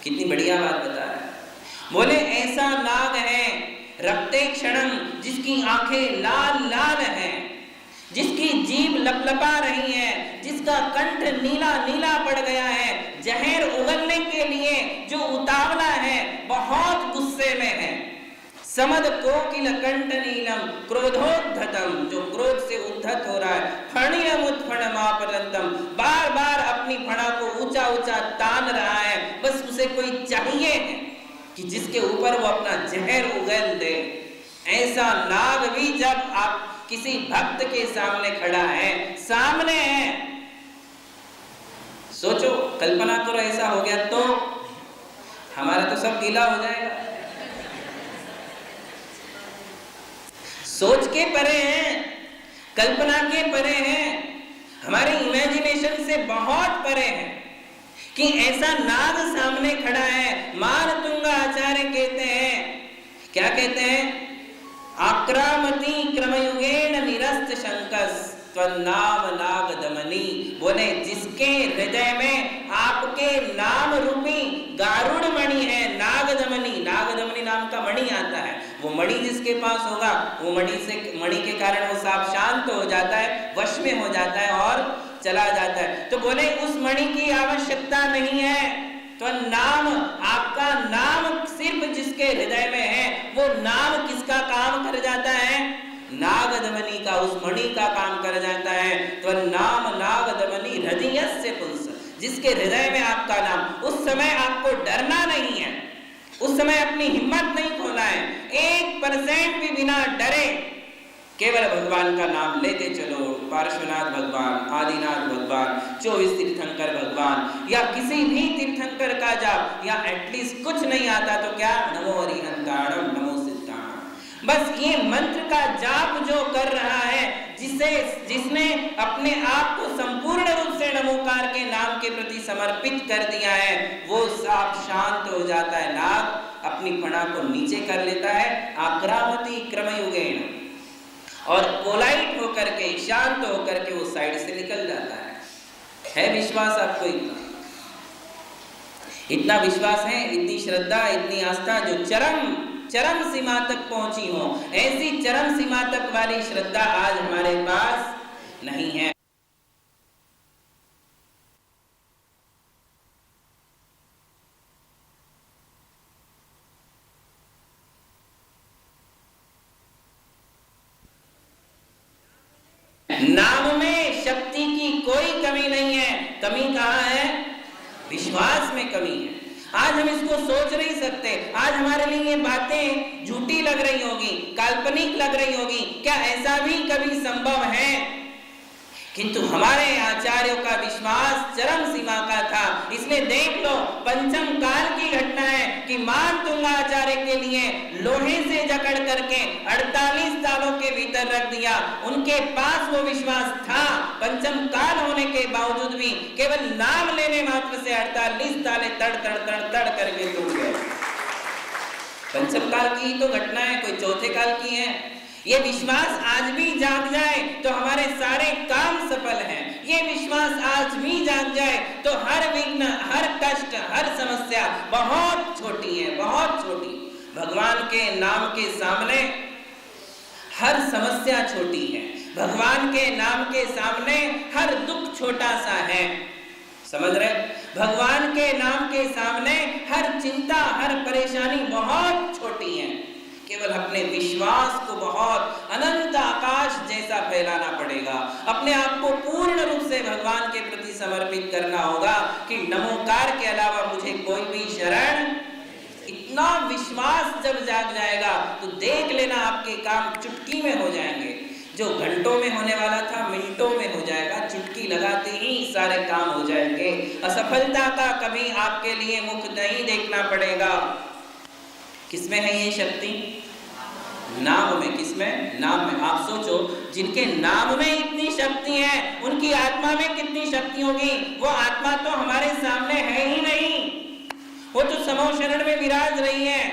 कितनी बढ़िया बात बता रहा है। बोले ऐसा नाग है रक्ते क्षणम, जिसकी आंखें लाल लाल हैं, जिसकी जीभ लपलपा रही है, जिसका कंठ नीला नीला पड़ गया है, जहर उगलने के लिए जो उतावला है, बहुत गुस्से में है। समद कोकिल कंठ नीलम क्रोधोद्धतम, जो क्रोध से उद्धत हो रहा है। फणियम उत्फणमापरंतम, बार बार अपनी फणा को ऊंचा ऊंचा तान रहा है। बस उसे कोई चाहिए है कि जिसके ऊपर वो अपना जहर उगल दे। ऐसा नाग भी जब आप किसी भक्त के सामने खड़ा है, सामने है, सोचो, कल्पना करो ऐसा हो गया तो हमारा तो सब गीला हो जाएगा। सोच के परे हैं, कल्पना के परे हैं, हमारे इमेजिनेशन से बहुत परे हैं कि ऐसा नाग सामने खड़ा है। मारतुंगा आचार्य कहते हैं, क्या कहते हैं? आक्रामती क्रमयुगेन निरस्त शंकस त्वन्नाम नाग दमनी। बोले जिसके हृदय में आपके नाम रूपी गारुड़ मणि है, नाग दमनी, नाग दमनी नाम का मणि आता है, वो मणि जिसके पास होगा, वो मणि के कारण वो सांप शांत हो जाता है, वश में हो जाता है और चला जाता है। तो बोले उस मणि की आवश्यकता नहीं है। तो नाम, आपका नाम सिर्फ जिसके हृदय में है, वो नाम किसका काम कर जाता है? नागदमनी का, उस मणि का काम कर जाता है। तो नाम नागदमनी हृदयस्य पुंस, जिसके हृदय में आपका नाम, उस समय आपको डरना नहीं है, उस समय अपनी हिम्मत नहीं खोना है, 1% भी बिना डरे केवल भगवान का नाम लेते चलो। पार्श्वनाथ भगवान, आदिनाथ भगवान, 24 तीर्थंकर भगवान, या किसी भी तीर्थंकर का जाप, या एटलीस्ट कुछ नहीं आता तो क्या, नमो हरिहंताणम नमो सिद्धाणम। बस ये मंत्र का जाप जो कर रहा है, जिसने अपने आप को संपूर्ण रूप से नमोकार के नाम के प्रति समर्पित कर दिया है, वो सांप शांत हो जाता है। नाग अपनी फणा को नीचे कर लेता है, आक्रामती क्रमयुगेन, और पोलाइट होकर के, शांत होकर के वो साइड से निकल जाता है विश्वास आपको? इतना विश्वास है, इतनी श्रद्धा, इतनी आस्था जो चरम सीमा तक पहुंची हो। ऐसी चरम सीमा तक वाली श्रद्धा आज हमारे पास नहीं है। नाम में शक्ति की कोई कमी नहीं है। कमी कहाँ है? विश्वास में कमी है। आज हम इसको सोच नहीं सकते। आज हमारे लिए ये बातें झूठी लग रही होगी, काल्पनिक लग रही होगी। क्या ऐसा भी कभी संभव है? किंतु हमारे आचार्यों का विश्वास चरम सीमा का था। इसलिए देख लो, पंचम काल की घटना है कि मारतुंगा आचार्य के लिए लोहे से जकड़ करके 48 सालों के भीतर रख दिया। उनके पास वो विश्वास था, पंचम काल होने के बावजूद भी केवल नाम लेने मात्र से 48 साले तड़ करके टूट गए। पंचम काल की तो घटना है, कोई चौथे काल की है। ये विश्वास आज भी जाग जाए तो हमारे सारे काम सफल हैं। ये विश्वास आज भी जाग जाए तो हर विघ्न, हर कष्ट, हर समस्या बहुत छोटी है, बहुत छोटी। भगवान के नाम के सामने हर समस्या छोटी है। भगवान के नाम के सामने हर दुख छोटा सा है। समझ रहे? भगवान के नाम के सामने हर चिंता, हर परेशानी बहुत छोटी है। केवल अपने विश्वास को बहुत अनंत आकाश जैसा फैलाना पड़ेगा। अपने आप को पूर्ण रूप से भगवान के प्रति समर्पित करना होगा कि नमोकार के अलावा मुझे कोई भी शरण। इतना विश्वास जब जाग जाएगा तो देख लेना आपके काम चुटकी में हो जाएंगे। जो घंटों में होने वाला था मिनटों में हो जाएगा। चुटकी लगाते ही सारे काम हो जाएंगे। असफलता का कभी आपके लिए मुख नहीं देखना पड़ेगा। किसमें है ये शक्ति? नाम में। किसमें? नाम में। आप सोचो, जिनके नाम में इतनी शक्ति है, उनकी आत्मा में कितनी शक्ति होगी? वो आत्मा तो हमारे सामने है ही नहीं। वो तो समो शरण में विराज रही है।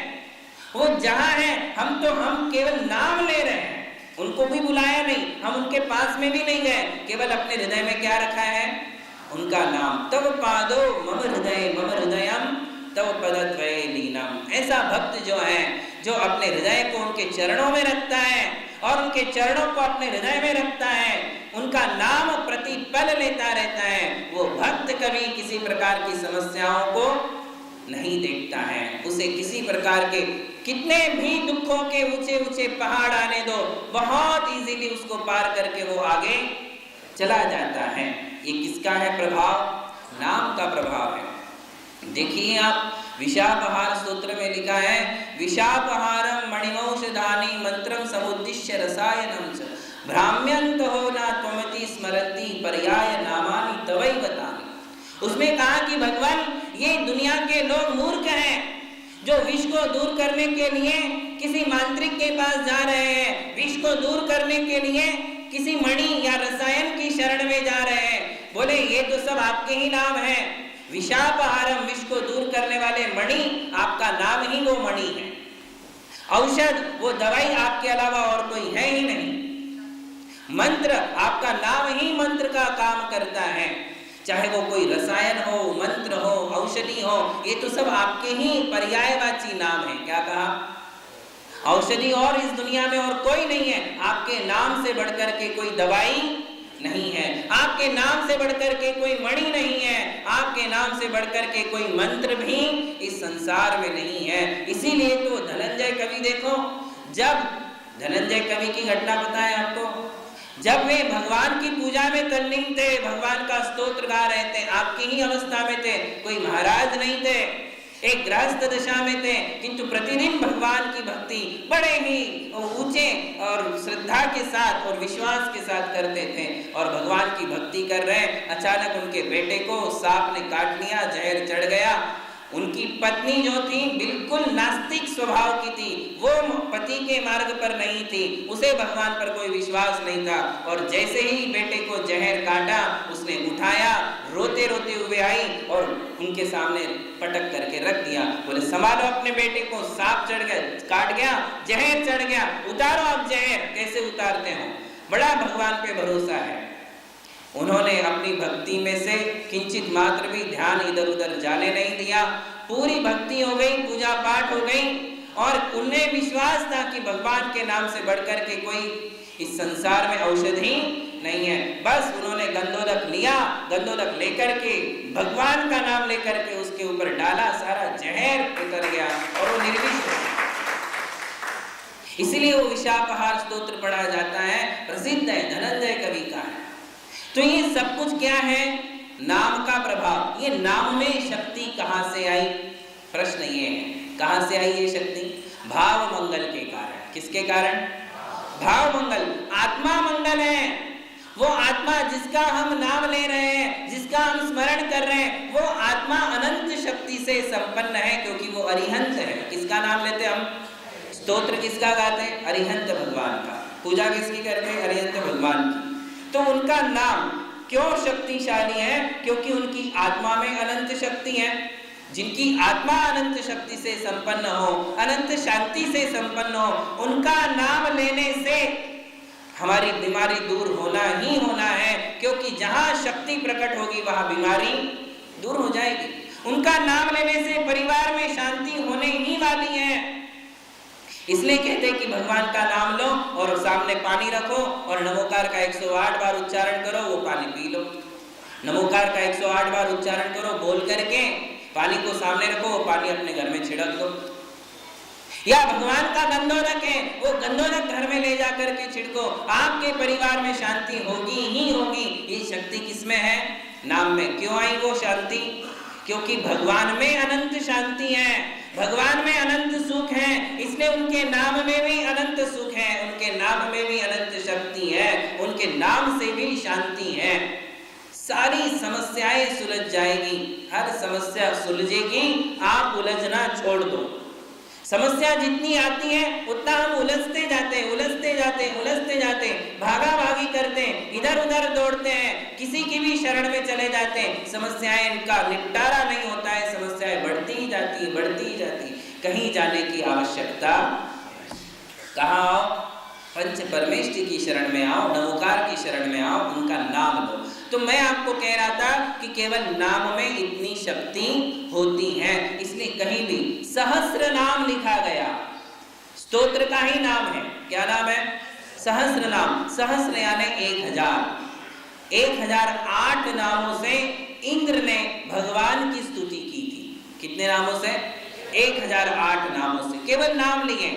वो जहां है, हम केवल नाम ले रहे हैं। उनको भी बुलाया नहीं, हम उनके पास में भी नहीं गए, केवल अपने हृदय में क्या रखा है? उनका नाम। तव पादो मम हृदयम तव पदद्वये लीनम। ऐसा भक्त जो है, जो अपने हृदय को उनके चरणों में रखता है और उनके चरणों को अपने हृदय में रखता है, उनका नाम प्रतिपल लेता रहता है, वो भक्त कभी किसी प्रकार की समस्याओं को नहीं देखता है। उसे किसी प्रकार के कितने भी दुखों के ऊंचे ऊंचे पहाड़ आने दो, बहुत इजीली उसको पार करके वो आगे चला जाता है। ये किसका है प्रभाव? नाम का प्रभाव है। देखिए आप, विशापहार स्तोत्र में लिखा है, विशापहारम मणिमौषधानि मंत्रम समुद्दिश्य रसायनम च भ्राम्यंतो न त्वमति स्मरन्ति पर्याय नामानि तवैव तानि। उसमें कहा कि भगवान, ये दुनिया के लोग मूर्ख हैं जो विष को दूर करने के लिए किसी मांत्रिक के पास जा रहे हैं, विष को दूर करने के लिए किसी मणि या रसायन की शरण में जा रहे हैं। बोले ये तो सब आपके ही नाम है। विशापहारम, विष को दूर करने वाले मणि, आपका नाम ही वो मणि है। औषध, वो दवाई आपके अलावा और कोई है ही नहीं। मंत्र, आपका नाम ही मंत्र का काम करता है। चाहे वो कोई रसायन हो, मंत्र हो, औषधि हो, ये तो सब आपके ही पर्यायवाची नाम है। क्या कहा? औषधि और इस दुनिया में और कोई नहीं है। आपके नाम से बढ़कर के कोई दवाई नहीं है, आपके नाम से बढ़कर के कोई मणि नहीं है, आपके नाम से बढ़कर के कोई मंत्र भी इस संसार में नहीं है। इसीलिए तो धनंजय कवि, देखो, जब धनंजय कवि की घटना बताएं आपको, जब वे भगवान की पूजा में तल्लीन थे, भगवान का स्तोत्र गा रहे थे, आपकी ही अवस्था में थे, कोई महाराज नहीं थे, एक गृहस्थ दशा में थे, किंतु प्रतिदिन भगवान की भक्ति बड़े ही ऊंचे और श्रद्धा के साथ और विश्वास के साथ करते थे। और भगवान की भक्ति कर रहे, अचानक उनके बेटे को सांप ने काट लिया, जहर चढ़ गया। उनकी पत्नी जो थी बिल्कुल नास्तिक स्वभाव की थी, वो पति के मार्ग पर नहीं थी, उसे भगवान पर कोई विश्वास नहीं था। और जैसे ही बेटे को जहर काटा, उसने उठाया, रोते रोते हुए आई और उनके सामने पटक करके रख दिया। बोले संभालो अपने बेटे को, सांप चढ़ गया, काट गया, जहर चढ़ गया, उतारो आप जहर। कैसे उतारते हो? बड़ा भगवान पे भरोसा है। उन्होंने अपनी भक्ति में से किंचित मात्र भी ध्यान इधर उधर जाने नहीं दिया। पूरी भक्ति हो गई, पूजा पाठ हो गई और उन्हें विश्वास था कि भगवान के नाम से बढ़कर के कोई इस संसार में औषधि नहीं है। बस उन्होंने गंधोदक लिया, गंधोदक लेकर के भगवान का नाम लेकर के उसके ऊपर डाला, सारा जहर उतर गया और वो निर्विष हो गया। इसीलिए वो विशापहार स्तोत्र पढ़ा जाता है, प्रसिद्ध है, धनंजय कवि का है। तो ये सब कुछ क्या है? नाम का प्रभाव। ये नाम में शक्ति कहां से आई? प्रश्न ये है, कहां से आई ये शक्ति? भाव मंगल के कारण। किसके कारण? भाव मंगल। आत्मा मंगल है। वो आत्मा जिसका हम नाम ले रहे हैं, जिसका हम स्मरण कर रहे हैं, वो आत्मा अनंत शक्ति से संपन्न है, क्योंकि वो अरिहंत है। किसका नाम लेते हम? स्तोत्र किसका गाते हैं? अरिहंत भगवान का। पूजा किसकी करते हैं? अरिहंत भगवान की। तो उनका नाम क्यों शक्तिशाली है? क्योंकि उनकी आत्मा में अनंत शक्ति है। जिनकी आत्मा अनंत शक्ति से संपन्न हो, अनंत शांति से संपन्न हो, उनका नाम लेने से हमारी बीमारी दूर होना ही होना है, क्योंकि जहां शक्ति प्रकट होगी वहां बीमारी दूर हो जाएगी। उनका नाम लेने से परिवार में शांति होने ही वाली है। इसलिए कहते हैं कि भगवान का नाम लो और सामने पानी रखो और नमोकार का 108 बार उच्चारण करो, वो पानी पी लो। नमोकार का 108 बार उच्चारण करो, बोल करके पानी को सामने रखो, वो पानी अपने घर में छिड़क दो। या भगवान का गंधोदक है, वो गंधोदक घर में ले जा करके छिड़को, आपके परिवार में शांति होगी ही होगी। ये शक्ति किसमें है? नाम में। क्यों आई वो शांति? क्योंकि भगवान में अनंत शांति है, भगवान में अनंत सुख है, इसलिए उनके नाम में भी अनंत सुख है, उनके नाम में भी अनंत शक्ति है, उनके नाम से भी शांति है। सारी समस्याएं सुलझ जाएगी, हर समस्या सुलझेगी, आप उलझना छोड़ दो। समस्या जितनी आती है उतना हम उलझते जाते हैं, उलझते जाते हैं, उलझते जाते हैं, भागा भागी करते हैं, इधर उधर दौड़ते हैं, किसी की भी शरण में चले जाते हैं। समस्याएं का निपटारा नहीं होता है, समस्याएं बढ़ती ही जाती है, बढ़ती ही जाती है। कहीं जाने की आवश्यकता। कहाँ आओ? पंच परमेष्टि की शरण में आओ, नमोकार की शरण में आओ, उनका नाम लो। तो मैं आपको कह रहा था कि केवल नाम में इतनी शक्ति होती है, इसलिए कहीं भी सहस्र नाम लिखा गया, स्तोत्र का ही नाम है। क्या नाम है? सहस्र नाम। सहस्र यानी 1000। 1008 नामों से इंद्र ने भगवान की स्तुति की थी। कितने नामों से? 1008 नामों से, केवल नाम लिए।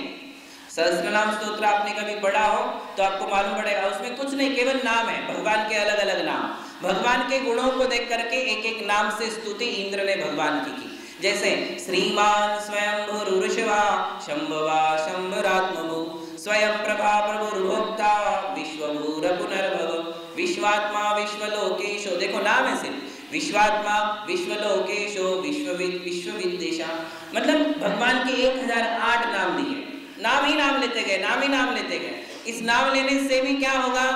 सहस्र नाम स्तोत्र आपने कभी पढ़ा हो तो आपको मालूम पड़ेगा, उसमें कुछ नहीं, केवल नाम है, भगवान के अलग अलग नाम। भगवान के गुणों को देख करके एक एक नाम से स्तुति इंद्र ने भगवान की। जैसे श्रीमान स्वयंभुरुर्शिवा शंभवा शंभरात्मभु स्वयं प्रभा प्रभुर्भोक्ता विश्वभूर पुनर्भव विश्वात्मा विश्वलोकेशो। देखो नाम है सिर्फ, विश्वात्मा विश्वलोकेशो विश्वविद विश्वविद्येशा। मतलब भगवान के 1008 नाम दिए, नाम ही नाम लेते गए, नाम ही नाम लेते गए। इस नाम लेने से भी क्या होगा?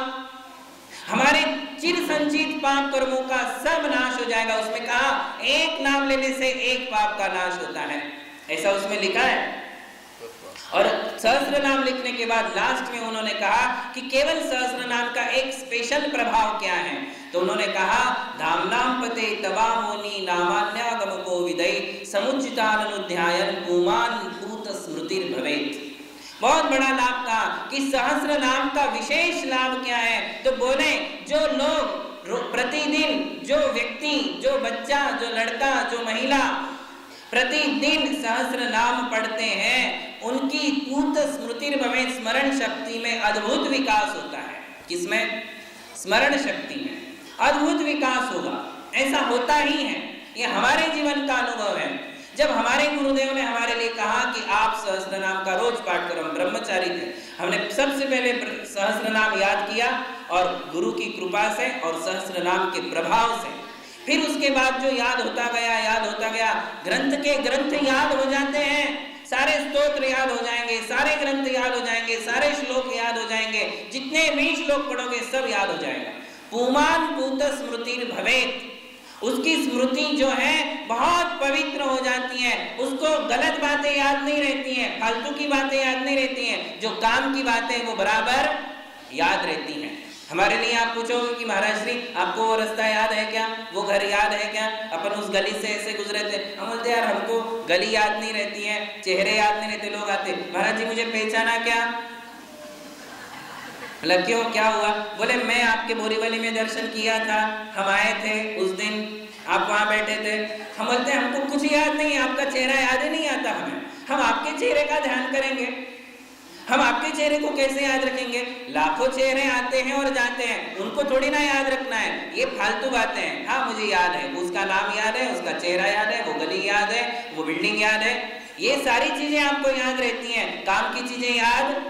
हमारे चिर संचित पाप कर्मों का सब नाश हो जाएगा। उसमें कहा एक नाम लेने से एक पाप का नाश होता है, ऐसा उसमें लिखा है। और सहस्र नाम लिखने के बाद लास्ट में उन्होंने कहा कि केवल सहस्र नाम का एक स्पेशल प्रभाव क्या है, तो उन्होंने कहा धाम नाम पते तबामोनि नामान्यागम को विदय समुचितानुध्यायन पुमान भूत स्मृतिर भवेत। बहुत बड़ा लाभ कहा कि सहस्र नाम का विशेष लाभ क्या है, तो बोले जो लोग प्रतिदिन, जो व्यक्ति, जो बच्चा, जो लड़का, जो महिला प्रतिदिन सहस्र नाम पढ़ते हैं, उनकी पूत स्मृतिर भवेत, स्मरण शक्ति में अद्भुत विकास होता है। किसमें? स्मरण शक्ति में अद्भुत विकास होगा। ऐसा होता ही है, ये हमारे जीवन का अनुभव है। जब हमारे गुरुदेव ने हमारे लिए कहा कि आप सहस्र नाम का रोज पाठ करो, हम ब्रह्मचारी थे, हमने सबसे पहले सहस्र नाम याद किया और गुरु की कृपा से और सहस्र नाम के प्रभाव से, फिर उसके बाद जो याद होता गया, ग्रंथ के ग्रंथ याद हो जाते हैं, सारे स्तोत्र याद हो जाएंगे, सारे ग्रंथ याद हो जाएंगे, सारे श्लोक याद हो जाएंगे, जितने भी श्लोक पढ़ोगे सब याद हो जाएगा। पुमान पूत स्मृतिर भवेत, उसकी स्मृति जो है बहुत पवित्र हो जाती है, उसको गलत बातें याद नहीं रहती हैं, फालतू की बातें याद नहीं रहती हैं, जो काम की बातें वो बराबर याद रहती हैं। हमारे लिए आप पूछोगे कि महाराज श्री आपको वो रास्ता याद है क्या, वो घर याद है क्या, अपन उस गली से ऐसे गुजरे थे। हम बोलते यार हमको गली याद नहीं रहती है, चेहरे याद नहीं रहते। लोग आते, महाराज जी मुझे पहचाना क्या? मतलब क्यों, क्या हुआ? बोले मैं आपके बोरीवली में दर्शन किया था, हम आए थे उस दिन, आप वहां बैठे थे। हम बोलते हमको कुछ याद नहीं है, आपका चेहरा याद ही नहीं आता हमें, हम आपके चेहरे का ध्यान करेंगे, हम आपके चेहरे को कैसे याद रखेंगे? लाखों चेहरे आते हैं और जाते हैं, उनको थोड़ी ना याद रखना है, ये फालतू बातें हैं। हाँ मुझे याद है, उसका नाम याद है, उसका चेहरा याद है, वो गली याद है, वो बिल्डिंग याद है, ये सारी चीजें आपको याद रहती हैं। काम की चीजें याद,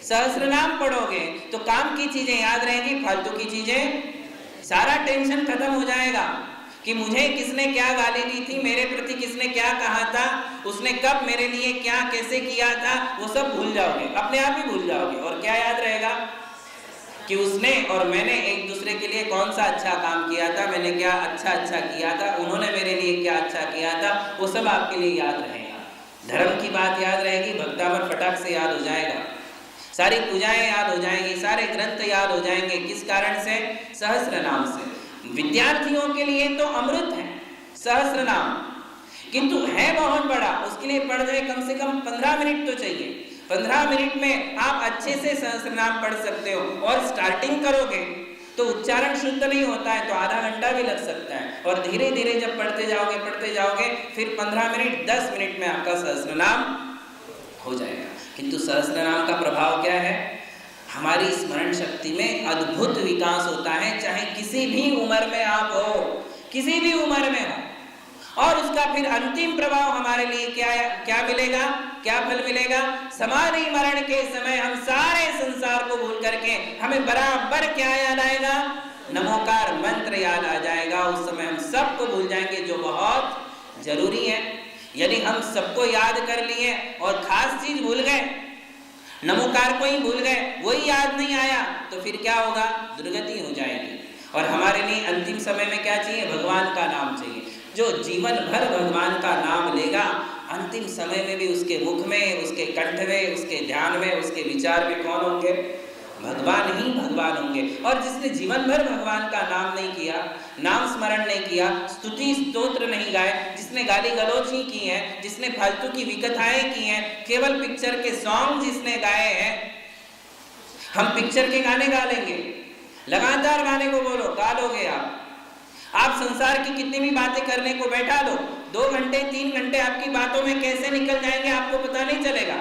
सहस्र नाम पढ़ोगे तो काम की चीजें याद रहेंगी, फालतू की चीजें, सारा टेंशन खत्म हो जाएगा कि मुझे किसने क्या गाली दी थी, मेरे प्रति किसने क्या कहा था, उसने कब मेरे लिए क्या कैसे किया था, वो सब भूल जाओगे, अपने आप ही भूल जाओगे। और क्या याद रहेगा कि उसने और मैंने एक दूसरे के लिए कौन सा अच्छा काम किया था, मैंने क्या अच्छा किया था, उन्होंने मेरे लिए क्या अच्छा किया था, वो सब आपके लिए याद रहेगा। धर्म की बात याद रहेगी, भक्तावर फटाक से याद हो जाएगा, सारी पूजाएं याद हो जाएंगी, सारे ग्रंथ याद हो जाएंगे। किस कारण से? सहस्र नाम से। विद्यार्थियों के लिए तो अमृत है सहस्र नाम, किंतु है बहुत बड़ा, उसके लिए पढ़ जाए कम से कम 15 मिनट तो चाहिए। 15 मिनट में आप अच्छे से सहस्र नाम पढ़ सकते हो, और स्टार्टिंग करोगे तो उच्चारण शुद्ध नहीं होता है तो आधा घंटा भी लग सकता है, और धीरे धीरे जब पढ़ते जाओगे फिर 15 मिनट 10 मिनट में आपका सहस्र नाम हो जाएगा। किंतु सहस्र नाम का प्रभाव क्या है? हमारी स्मरण शक्ति में अद्भुत विकास होता है, चाहे किसी भी उम्र में आप हो, किसी भी उम्र में हो। और उसका फिर अंतिम प्रभाव हमारे लिए क्या मिलेगा, क्या फल मिलेगा? समाधि मरण के समय हम सारे संसार को भूल करके हमें बराबर क्या याद आएगा? नमोकार मंत्र याद आ जाएगा। उस समय हम सबको भूल जाएंगे, जो बहुत जरूरी है। यदि हम सबको याद कर लिए और खास चीज भूल गए, नमोकार को ही भूल गए, वही याद नहीं आया, तो फिर क्या होगा? दुर्गति हो जाएगी। और हमारे लिए अंतिम समय में क्या चाहिए? भगवान का नाम चाहिए। जो जीवन भर भगवान का नाम लेगा, अंतिम समय में भी उसके मुख में, उसके कंठ में, उसके ध्यान में, उसके विचार में कौन होंगे? भगवान ही भगवान होंगे। और जिसने जीवन भर भगवान का नाम नहीं किया, नाम स्मरण नहीं किया, स्तुति स्तोत्र नहीं गाए, जिसने गाली गलौज ही की है, जिसने फालतू की विकथाएं की हैं, केवल पिक्चर के सॉन्ग जिसने गाए हैं, हम पिक्चर के गाने गा लेंगे, लगातार गाने को बोलो, गा लोगे आप संसार की कितनी भी बातें करने को बैठा लो, 2 घंटे 3 घंटे आपकी बातों में कैसे निकल जाएंगे आपको पता नहीं चलेगा।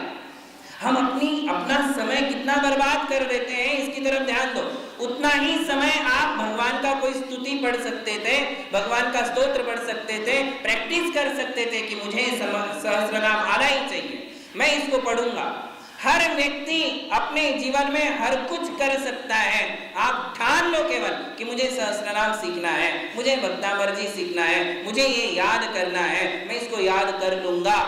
हम अपना समय कितना बर्बाद कर देते हैं, इसकी तरफ ध्यान दो। उतना ही समय आप भगवान का कोई स्तुति पढ़ सकते थे, भगवान का स्तोत्र पढ़ सकते थे, प्रैक्टिस कर सकते थे कि मुझे सहस्रनाम आना ही चाहिए, मैं इसको पढ़ूंगा। हर व्यक्ति अपने जीवन में हर कुछ कर सकता है। आप ठान लो केवल कि मुझे सहस्रनाम सीखना है, मुझे भक्तामर्जी सीखना है, मुझे ये याद करना है, मैं इसको याद कर लूंगा।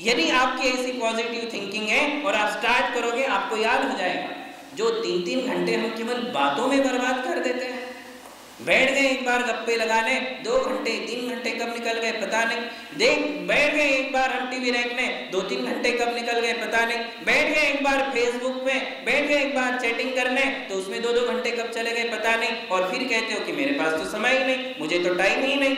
यदि आपकी ऐसी पॉजिटिव थिंकिंग है और आप स्टार्ट करोगे, आपको याद हो जाएगा। जो 3-3 घंटे हम केवल बातों में बर्बाद कर देते हैं, बैठ गए एक बार गप्पे लगाने, 2 घंटे 3 घंटे कब निकल गए पता नहीं, बैठ गए एक बार हम टीवी देखने, 2-3 घंटे कब निकल गए पता नहीं, बैठ गए एक बार फेसबुक में, बैठ गए एक बार चैटिंग करने, तो उसमें 2-2 घंटे कब चले गए पता नहीं, और फिर कहते हो कि मेरे पास तो समय ही नहीं, मुझे तो टाइम ही नहीं।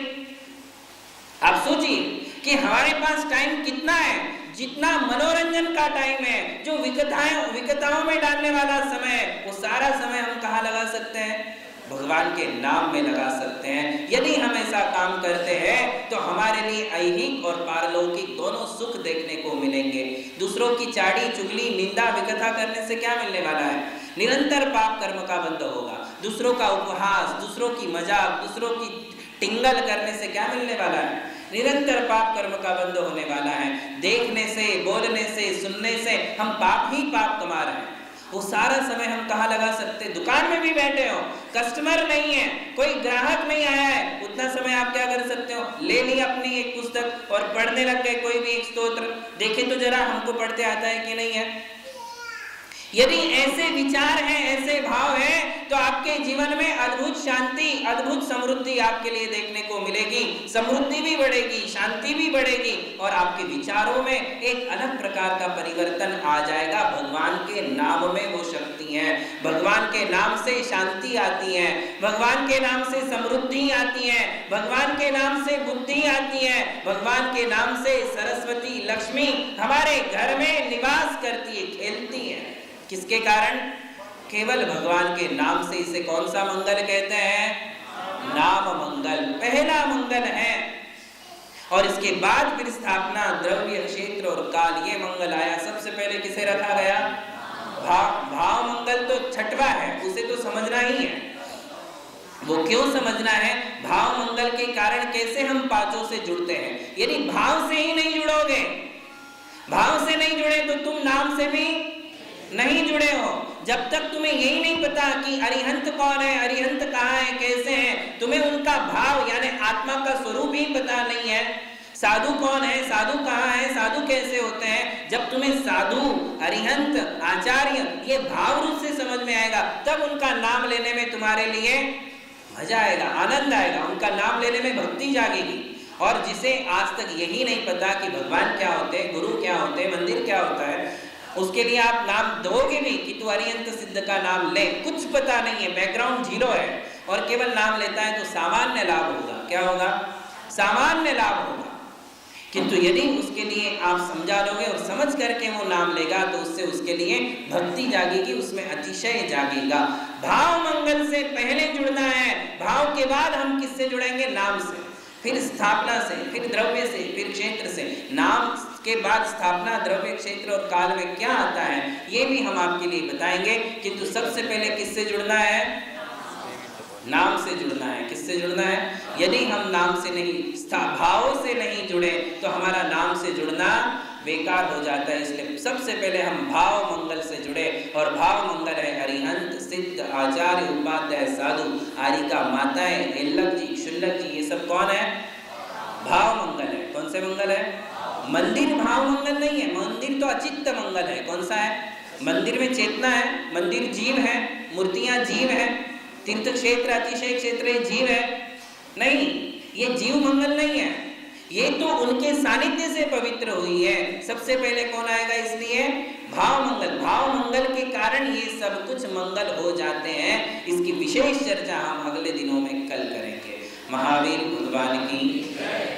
आप सोचिए कि हमारे पास टाइम कितना है, जितना मनोरंजन का टाइम है, जो विकताओं में डालने वाला समय है, वो सारा समय हम कहाँ लगा सकते हैं? भगवान के नाम में लगा सकते हैं। यदि हम ऐसा काम करते हैं तो हमारे लिए ऐहिक और पारलौकिक दोनों सुख देखने को मिलेंगे। दूसरों की चाड़ी चुगली निंदा विकथा करने से क्या मिलने वाला है? निरंतर पाप कर्म का बंध होगा। दूसरों का उपहास, दूसरों की मजाक, दूसरों की टिंगल करने से क्या मिलने वाला है? निरंतर पाप कर्म का बंध होने वाला है। देखने से, बोलने से, सुनने से हम पाप ही पाप कमा रहे हैं। वो सारा समय हम कहाँ लगा सकते हैं? दुकान में भी बैठे हो, कस्टमर नहीं है, कोई ग्राहक नहीं आया है, उतना समय आप क्या कर सकते हो? ले ली अपनी एक पुस्तक और पढ़ने लग गए कोई भी एक स्तोत्र। देखे तो जरा हमको पढ़ते आता है कि नहीं है? यदि ऐसे विचार हैं, ऐसे भाव हैं, तो आपके जीवन में अद्भुत शांति, अद्भुत समृद्धि आपके लिए देखने को मिलेगी। समृद्धि भी बढ़ेगी, शांति भी बढ़ेगी, और आपके विचारों में एक अलग प्रकार का परिवर्तन आ जाएगा। भगवान के नाम में वो शक्ति है, भगवान के नाम से शांति आती है, भगवान के नाम से समृद्धि आती है, भगवान के नाम से बुद्धि आती है, भगवान के नाम से सरस्वती लक्ष्मी हमारे घर में निवास करती है, खेलती है। किसके कारण? केवल भगवान के नाम से। इसे कौन सा मंगल कहते हैं? नाम मंगल पहला मंगल है। और इसके बाद फिर स्थापना, द्रव्य, क्षेत्र और काल, ये मंगल आया। सबसे पहले किसे रखा गया? भाव मंगल तो छठवा है, उसे तो समझना ही है। वो क्यों समझना है? भाव मंगल के कारण कैसे हम पांचों से जुड़ते हैं। यदि भाव से ही नहीं जुड़ोगे, भाव से नहीं जुड़े तो तुम नाम से भी नहीं जुड़े हो। जब तक तुम्हें यही नहीं पता कि अरिहंत कौन है, अरिहंत कहाँ है, कैसे है, तुम्हें उनका भाव यानी आत्मा का स्वरूप ही पता नहीं है। साधु कौन है, साधु कहाँ है, साधु कैसे होते हैं, जब तुम्हें साधु, अरिहंत, आचार्य ये भाव रूप से समझ में आएगा, तब उनका नाम लेने में तुम्हारे लिए मजा आएगा, आनंद आएगा, उनका नाम लेने में भक्ति जागेगी। और जिसे आज तक यही नहीं पता कि भगवान क्या होते हैं, गुरु क्या होते हैं, मंदिर क्या होता है, उसके लिए आप नाम दोगे भी कि तू अरिहंत सिद्ध का नाम ले, कुछ पता नहीं है, बैकग्राउंड जीरो है, और केवल नाम लेता है, तो सामान्य लाभ होगा। क्या होगा? सामान्य लाभ होगा। किंतु यदि उसके लिए आप समझा लोगे और समझ करके वो नाम लेगा, तो उससे उसके लिए भक्ति जागेगी, उसमें अतिशय जागेगा। भाव मंगल से पहले जुड़ना है, भाव के बाद हम किससे जुड़ेंगे? नाम से, फिर स्थापना से, फिर द्रव्य से, फिर क्षेत्र से। नाम के बाद स्थापना, द्रव्य, क्षेत्र और काल में क्या आता है, ये भी हम आपके लिए बताएंगे। किंतु सबसे पहले किससे जुड़ना है? नाम से जुड़ना है। किससे जुड़ना है? यदि हम नाम से नहीं, भाव से नहीं जुड़े, तो हमारा नाम से जुड़ना बेकार हो जाता है। इसलिए सबसे पहले हम भाव मंगल से जुड़े, और भाव मंगल है अरिहंत, सिद्ध, आचार्य, उपाध्याय, साधु, आरिका, माताएं, एल्लक जी, शुल्लक जी, ये सब कौन है? भाव मंगल है। कौन से मंगल है? मंदिर भाव मंगल नहीं है, मंदिर तो अचित्त मंगल है। कौन सा है? मंदिर में चेतना है, मंदिर जीव है, मूर्तियां जीव है, तीर्थ क्षेत्र, अतिशय क्षेत्र जीव है। नहीं, ये जीव मंगल नहीं है। ये तो उनके सानिध्य से पवित्र हुई है। सबसे पहले कौन आएगा? इसलिए भाव मंगल। भाव मंगल के कारण ये सब कुछ मंगल हो जाते हैं। इसकी विशेष चर्चा हम अगले दिनों में कल करेंगे। महावीर भगवान की जय।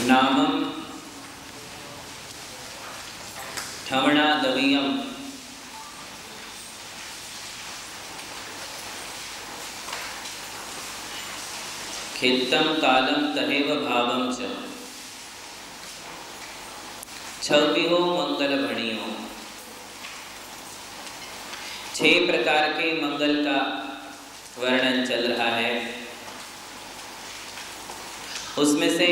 नामं ठमणादवीयं खित्तं कालं तहेव भावं च छविहो मंगल भणियों। 6 प्रकार के मंगल का वर्णन चल रहा है। उसमें से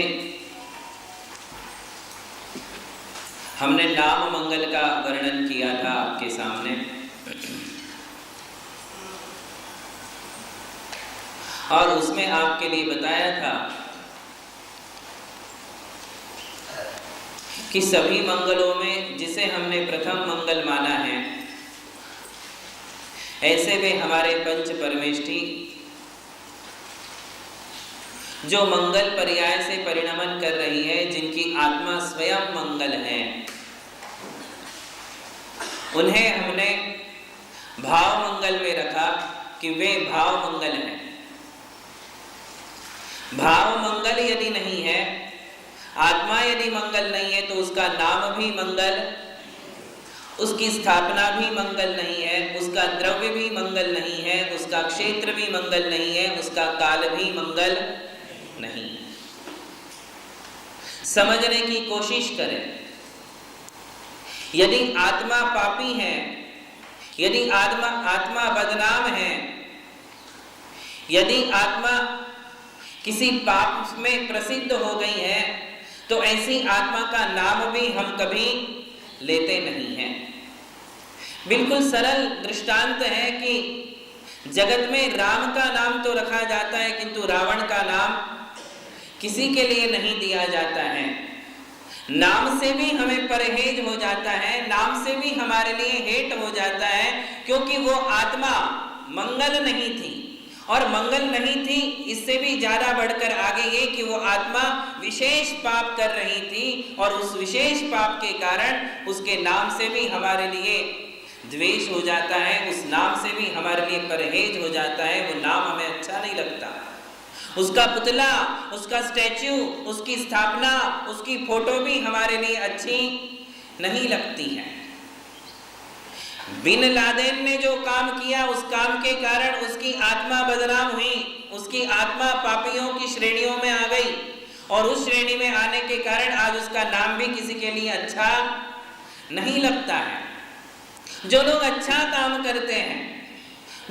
हमने नाम मंगल का वर्णन किया था आपके सामने। और उसमें आपके लिए बताया था कि सभी मंगलों में जिसे हमने प्रथम मंगल माना है, ऐसे वे हमारे पंच परमेष्ठी जो मंगल पर्याय से परिणमन कर रही है, जिनकी आत्मा स्वयं मंगल है, उन्हें हमने भाव मंगल में रखा कि वे भाव मंगल हैं। भाव मंगल यदि नहीं है, आत्मा यदि मंगल नहीं है, तो उसका नाम भी मंगल, उसकी स्थापना भी मंगल नहीं है, उसका द्रव्य भी मंगल नहीं है, उसका क्षेत्र भी मंगल नहीं है, उसका काल भी मंगल नहीं। समझने की कोशिश करें। यदि आत्मा पापी है, यदि आत्मा बदनाम है, यदि आत्मा किसी पाप में प्रसिद्ध हो गई है, तो ऐसी आत्मा का नाम भी हम कभी लेते नहीं हैं। बिल्कुल सरल दृष्टांत है कि जगत में राम का नाम तो रखा जाता है, किंतु रावण का नाम किसी के लिए नहीं दिया जाता है। नाम से भी हमें परहेज हो जाता है, नाम से भी हमारे लिए हेट हो जाता है, क्योंकि वो आत्मा मंगल नहीं थी। और मंगल नहीं थी, इससे भी ज्यादा बढ़कर आगे ये कि वो आत्मा विशेष पाप कर रही थी, और उस विशेष पाप के कारण उसके नाम से भी हमारे लिए द्वेष हो जाता है, उस नाम से भी हमारे लिए परहेज हो जाता है। वो नाम हमें अच्छा नहीं लगता। उसका पुतला, उसका स्टैच्यू, उसकी स्थापना, उसकी फोटो भी हमारे लिए अच्छी नहीं लगती है। बिन लादेन ने जो काम किया, उस काम के कारण उसकी आत्मा बदनाम हुई, उसकी आत्मा पापियों की श्रेणियों में आ गई, और उस श्रेणी में आने के कारण आज उसका नाम भी किसी के लिए अच्छा नहीं लगता है। जो लोग अच्छा काम करते हैं,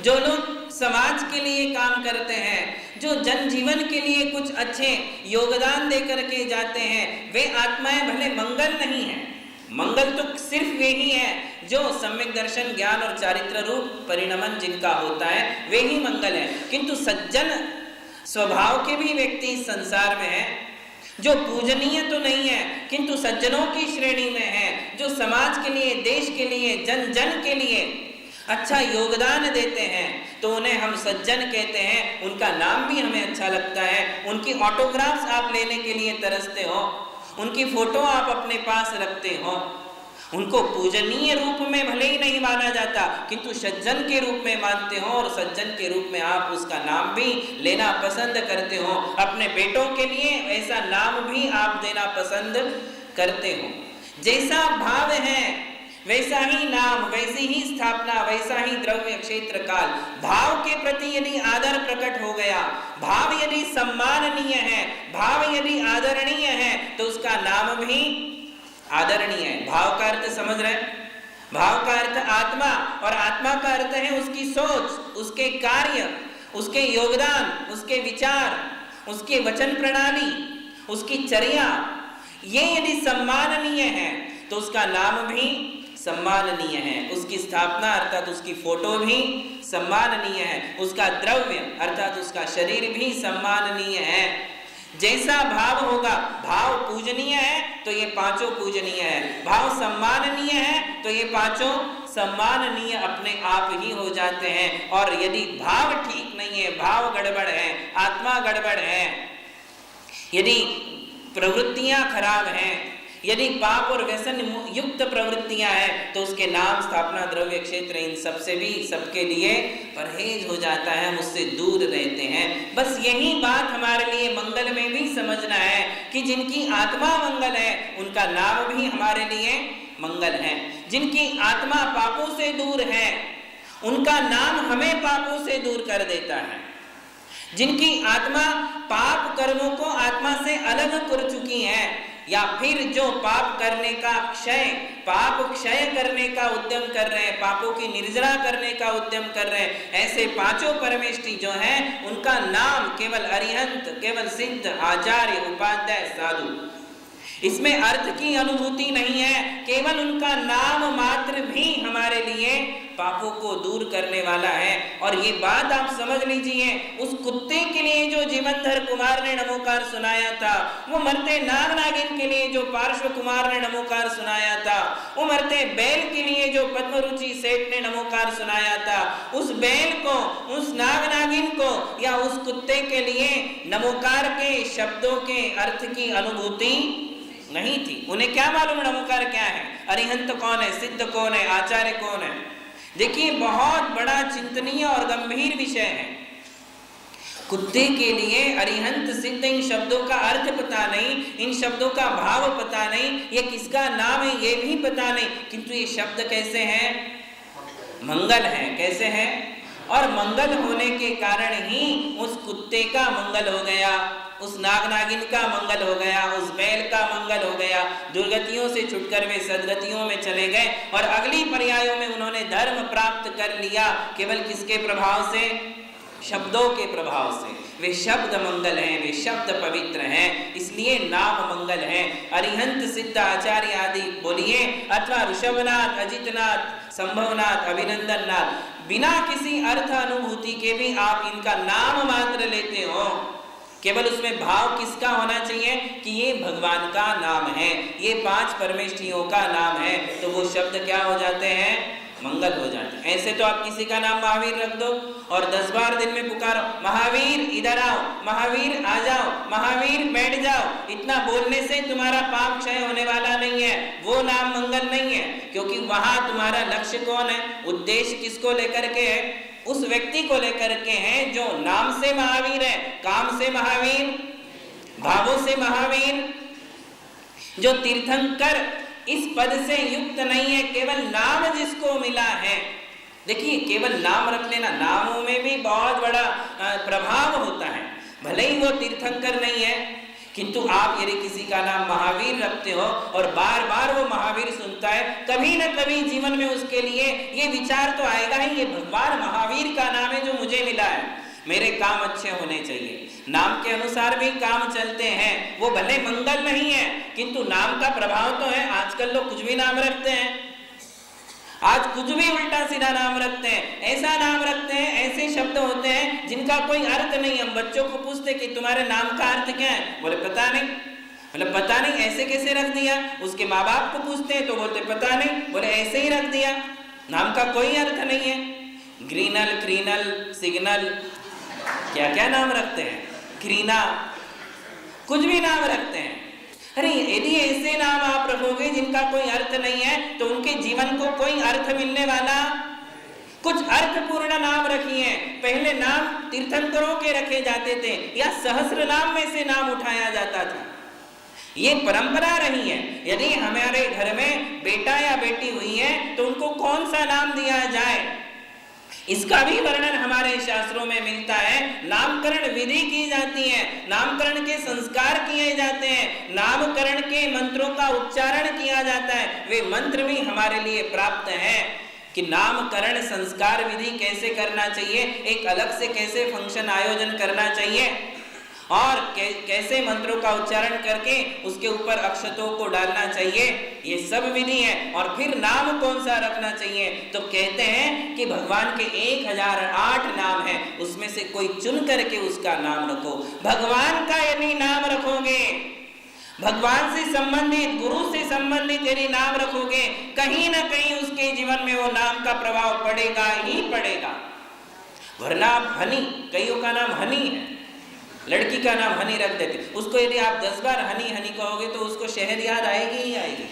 जो लोग समाज के लिए काम करते हैं, जो जनजीवन के लिए कुछ अच्छे योगदान देकर के जाते हैं, वे आत्माएं भले मंगल नहीं हैं, मंगल तो सिर्फ वे ही है जो सम्यक दर्शन, ज्ञान और चारित्र रूप परिणमन जिनका होता है, वे ही मंगल है। किंतु सज्जन स्वभाव के भी व्यक्ति इस संसार में है जो पूजनीय तो नहीं है किंतु सज्जनों की श्रेणी में है, जो समाज के लिए, देश के लिए, जन जन के लिए अच्छा योगदान देते हैं, तो उन्हें हम सज्जन कहते हैं। उनका नाम भी हमें अच्छा लगता है। उनकी ऑटोग्राफ्स आप लेने के लिए तरसते हो, उनकी फोटो आप अपने पास रखते हो। उनको पूजनीय रूप में भले ही नहीं माना जाता किंतु सज्जन के रूप में मानते हो, और सज्जन के रूप में आप उसका नाम भी लेना पसंद करते हो। अपने बेटों के लिए ऐसा नाम भी आप देना पसंद करते हो। जैसा भाव है वैसा ही नाम, वैसी ही स्थापना, वैसा ही द्रव्य, क्षेत्र, काल। भाव के प्रति यदि आदर प्रकट हो गया, भाव यदि सम्माननीय है, भाव यदि आदरणीय है, तो उसका नाम भी आदरणीय है। भाव का अर्थ समझ रहे हैं? भाव का अर्थ आत्मा, और आत्मा का अर्थ है उसकी सोच, उसके कार्य, उसके योगदान, उसके विचार, उसके वचन प्रणाली, उसकी चर्या। ये यदि सम्माननीय है तो उसका नाम भी सम्माननीय है। उसकी स्थापना अर्थात उसकी फोटो भी सम्माननीय है। उसका द्रव्य अर्थात उसका शरीर भी सम्माननीय है। जैसा भाव होगा, भाव पूजनीय है तो ये पांचों पूजनीय है, भाव सम्माननीय है तो ये पांचों सम्माननीय अपने आप ही हो जाते हैं। और यदि भाव ठीक नहीं है, भाव गड़बड़ है, आत्मा गड़बड़ है, यदि प्रवृत्तियां खराब हैं, यदि पाप और व्यसन युक्त प्रवृत्तियां हैं, तो उसके नाम, स्थापना, द्रव्य, क्षेत्र, इन सब से भी सबके लिए परहेज हो जाता है, हम उससे दूर रहते हैं। बस यही बात हमारे लिए मंगल में भी समझना है कि जिनकी आत्मा मंगल है उनका नाम भी हमारे लिए मंगल है। जिनकी आत्मा पापों से दूर है उनका नाम हमें पापों से दूर कर देता है। जिनकी आत्मा पाप कर्मों को आत्मा से अलग कर चुकी है, या फिर जो पाप करने का क्षय, पाप क्षय करने का उद्यम कर रहे हैं, पापों की निर्जरा करने का उद्यम कर रहे हैं, ऐसे पांचों परमेष्टि जो हैं उनका नाम केवल अरिहंत, केवल सिद्ध, आचार्य, उपाध्याय, साधु। इसमें अर्थ की अनुभूति नहीं है, केवल उनका नाम मात्र भी हमारे लिए पापों को दूर करने वाला है। और ये बात आप समझ लीजिए, उस कुत्ते के लिए जो जीवनधर कुमार ने नमोकार सुनाया था, वो मरते नाग नागिन के लिए जो पार्श्व कुमार ने नमोकार सुनाया था, वो मरते बैल के लिए जो पद्मरुचि सेठ ने नमोकार सुनाया था, उस बैल को, उस नाग नागिन को या उस कुत्ते के लिए नमोकार के शब्दों के अर्थ की अनुभूति नहीं थी। उन्हें क्या मालूम नमोकार क्या है, अरिहंत कौन है, सिद्ध कौन है, आचार्य कौन है। देखिए बहुत बड़ा चिंतनीय और गंभीर विषय है। कुत्ते के लिए अरिहंत, सिद्ध, इन शब्दों का अर्थ पता नहीं, इन शब्दों का भाव पता नहीं, ये किसका नाम है ये भी पता नहीं, किंतु ये शब्द कैसे हैं? मंगल है। कैसे हैं? और मंगल होने के कारण ही उस कुत्ते का मंगल हो गया, उस नाग नागिन का मंगल हो गया, उस बैल का मंगल हो गया। दुर्गतियों से छुटकर वे सदगतियों में चले गए और अगली पर्यायों में उन्होंने धर्म प्राप्त कर लिया। केवल किसके प्रभाव से? शब्दों के प्रभाव से। वे शब्द मंगल हैं, वे शब्द पवित्र हैं, इसलिए नाम मंगल है। अरिहंत, सिद्ध, आचार्य आदि बोलिए, अथवा ऋषभनाथ, अजितनाथ, संभवनाथ, अभिनंदननाथ, बिना किसी अर्थ अनुभूति के भी आप इनका नाम मात्र लेते हो, केवल उसमें भाव किसका होना चाहिए कि ये भगवान का नाम है, ये पांच परमेष्ठियों का नाम है, तो वो शब्द क्या हो जाते हैं? मंगल हो जाते हैं। ऐसे तो आप किसी का नाम महावीर रख दो और 10 बार दिन में पुकारो, महावीर इधर आओ, महावीर आ जाओ, महावीर बैठ जाओ। इतना बोलने से तुम्हारा पाप क्षय होने वाला नहीं है, वो नाम मंगल नहीं है, क्योंकि वहां तुम्हारा लक्ष्य कौन है, उद्देश्य किसको लेकर के है? उस व्यक्ति को लेकर के हैं जो नाम से महावीर है, काम से महावीर, भावों से महावीर, जो तीर्थंकर इस पद से युक्त नहीं है, केवल नाम जिसको मिला है। देखिए केवल नाम रख लेना, नामों में भी बहुत बड़ा प्रभाव होता है। भले ही वो तीर्थंकर नहीं है, किंतु आप यदि किसी का नाम महावीर रखते हो और बार बार वो महावीर सुनता है, कभी न कभी जीवन में उसके लिए ये विचार तो आएगा ही, ये भगवान महावीर का नाम है जो मुझे मिला है, मेरे काम अच्छे होने चाहिए। नाम के अनुसार भी काम चलते हैं, वो भले मंगल नहीं है किंतु नाम का प्रभाव तो है। आजकल लोग कुछ भी नाम रखते हैं, आज कुछ भी उल्टा सीधा नाम रखते हैं, ऐसा नाम रखते हैं, ऐसे शब्द होते हैं जिनका कोई अर्थ नहीं। हम बच्चों को पूछते कि तुम्हारे नाम का अर्थ क्या है, बोले पता नहीं। मतलब पता नहीं ऐसे कैसे रख दिया। उसके माँ बाप को पूछते हैं तो बोलते पता नहीं, बोले ऐसे ही रख दिया, नाम का कोई अर्थ नहीं है। ग्रीनल, क्रीनल, सिग्नल, क्या क्या नाम रखते हैं, क्रीना, कुछ भी नाम रखते हैं। अरे यदि ऐसे नाम आप रखोगे जिनका कोई अर्थ नहीं है तो उनके जीवन को कोई अर्थ मिलने वाला। कुछ अर्थपूर्ण नाम रखिए। पहले नाम तीर्थंकरों के रखे जाते थे या सहस्र नाम में से नाम उठाया जाता था, ये परंपरा रही है। यदि हमारे घर में बेटा या बेटी हुई है तो उनको कौन सा नाम दिया जाए, इसका भी वर्णन हमारे शास्त्रों में मिलता है। नामकरण विधि की जाती है, नामकरण के संस्कार किए जाते हैं, नामकरण के मंत्रों का उच्चारण किया जाता है। वे मंत्र भी हमारे लिए प्राप्त हैं कि नामकरण संस्कार विधि कैसे करना चाहिए, एक अलग से कैसे फंक्शन आयोजन करना चाहिए और कैसे मंत्रों का उच्चारण करके उसके ऊपर अक्षतों को डालना चाहिए, ये सब विधि है। और फिर नाम कौन सा रखना चाहिए, तो कहते हैं कि भगवान के 1008 नाम है, उसमें से कोई चुन करके उसका नाम रखो। भगवान का यदि नाम रखोगे, भगवान से संबंधित, गुरु से संबंधित यदि नाम रखोगे, कहीं ना कहीं उसके जीवन में वो नाम का प्रभाव पड़ेगा ही पड़ेगा। वरना आप हनी, कईयों का नाम हनी है, लड़की का नाम हनी रख देते, उसको यदि आप 10 बार हनी हनी कहोगे तो उसको शहर याद आएगी ही आएगी।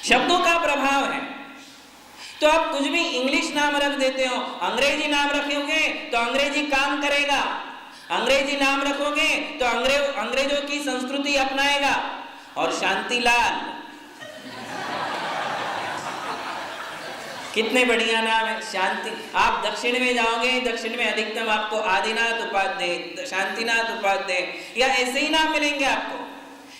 शब्दों का प्रभाव है। तो आप कुछ भी इंग्लिश नाम रख देते हो, अंग्रेजी नाम रखोगे तो अंग्रेजी काम करेगा, अंग्रेजी नाम रखोगे तो अंग्रेजों की संस्कृति अपनाएगा। और शांतिलाल, कितने बढ़िया नाम है शांति। आप दक्षिण में जाओगे, दक्षिण में अधिकतम आपको आदिनाथ उपाध्याय, शांतिनाथ उपाध्याय या ऐसे ही नाम मिलेंगे आपको।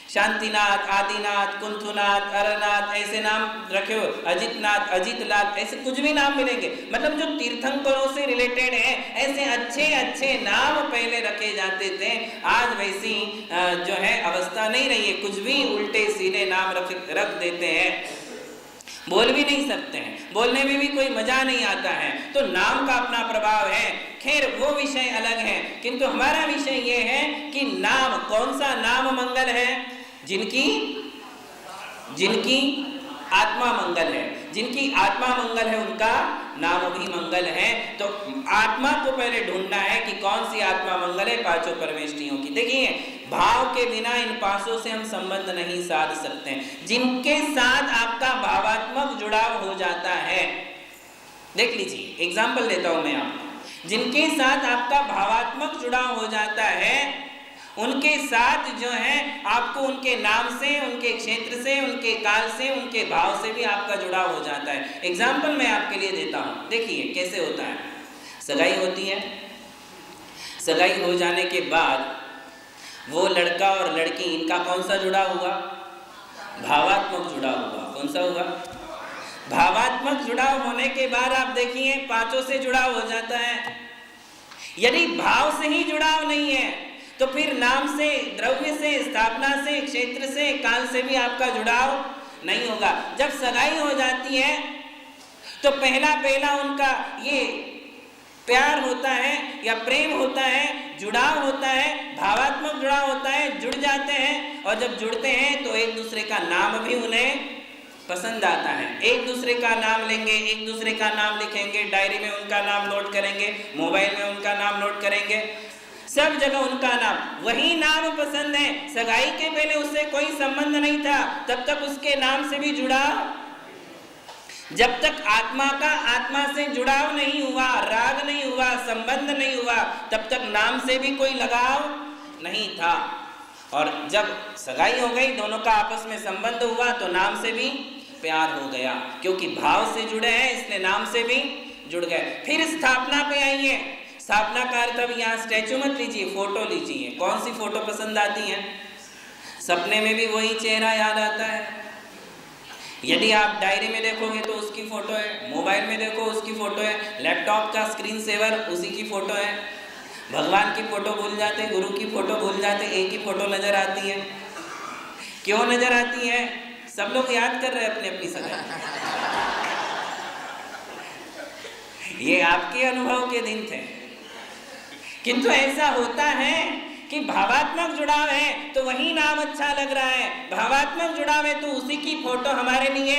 शांतिनाथ, आदिनाथ, कुंथुनाथ, अरनाथ, ऐसे नाम रखे हो, अजितनाथ, अजितलाल, ऐसे कुछ भी नाम मिलेंगे। मतलब जो तीर्थंकरों से रिलेटेड है, ऐसे अच्छे अच्छे नाम पहले रखे जाते थे। आज वैसी जो है अवस्था नहीं रही है, कुछ भी उल्टे सीधे नाम रख देते हैं, बोल भी नहीं सकते हैं, बोलने में भी कोई मजा नहीं आता है। तो नाम का अपना प्रभाव है। खैर वो विषय अलग है, किंतु हमारा विषय ये है कि नाम, कौन सा नाम मंगल है, जिनकी आत्मा मंगल है, जिनकी आत्मा मंगल है उनका नाम भी मंगल है। तो आत्मा को पहले ढूंढना है कि कौन सी आत्मा मंगल है पांचों परमेष्टियों की। देखिए, भाव के बिना इन पांचों से हम संबंध नहीं साध सकते। जिनके साथ आपका भावात्मक जुड़ाव हो जाता है, देख लीजिए, एग्जाम्पल देता हूं मैं आपको। जिनके साथ आपका भावात्मक जुड़ाव हो जाता है, उनके साथ जो है आपको उनके नाम से, उनके क्षेत्र से, उनके काल से, उनके भाव से भी आपका जुड़ाव हो जाता है। एग्जाम्पल मैं आपके लिए देता हूं, देखिए कैसे होता है। सगाई होती है, सगाई हो जाने के बाद वो लड़का और लड़की, इनका कौन सा जुड़ाव हुआ, भावात्मक जुड़ाव हुआ। कौन सा हुआ, भावात्मक जुड़ाव होने के बाद आप देखिए पांचों से जुड़ाव हो जाता है। यदि भाव से ही जुड़ाव नहीं है तो फिर नाम से, द्रव्य से, स्थापना से, क्षेत्र से, काल से भी आपका जुड़ाव नहीं होगा। जब सगाई हो जाती है तो पहला उनका ये प्यार होता है या प्रेम होता है, जुड़ाव होता है, भावात्मक जुड़ाव होता है, जुड़ जाते हैं। और जब जुड़ते हैं तो एक दूसरे का नाम भी उन्हें पसंद आता है। एक दूसरे का नाम लेंगे, एक दूसरे का नाम लिखेंगे, डायरी में उनका नाम नोट करेंगे, मोबाइल में उनका नाम नोट करेंगे, सब जगह उनका नाम, वही नाम पसंद है। सगाई के पहले उससे कोई संबंध नहीं था, तब तक उसके नाम से भी जुड़ा। जब तक आत्मा का आत्मा से जुड़ाव नहीं हुआ, राग नहीं हुआ, संबंध नहीं हुआ, तब तक नाम से भी कोई लगाव नहीं था। और जब सगाई हो गई, दोनों का आपस में संबंध हुआ, तो नाम से भी प्यार हो गया, क्योंकि भाव से जुड़े हैं इसलिए नाम से भी जुड़ गए। फिर स्थापना पे आइए। स्थापना का अर्थ, अब यहाँ स्टैचू मत लीजिए, फोटो लीजिए। कौन सी फोटो पसंद आती है? सपने में भी वही चेहरा याद आता है। यदि आप डायरी में देखोगे तो उसकी फोटो है, मोबाइल में देखो उसकी फोटो है, लैपटॉप का स्क्रीन सेवर उसी की फोटो है। भगवान की फोटो भूल जाते, गुरु की फोटो भूल जाते, एक ही फोटो नजर आती है। क्यों नजर आती है? सब लोग याद कर रहे हैं अपनी अपनी सगाई। ये आपके अनुभव के दिन थे, किंतु ऐसा होता है कि भावात्मक जुड़ाव है तो वही नाम अच्छा लग रहा है, भावात्मक जुड़ाव है तो उसी की फोटो हमारे लिए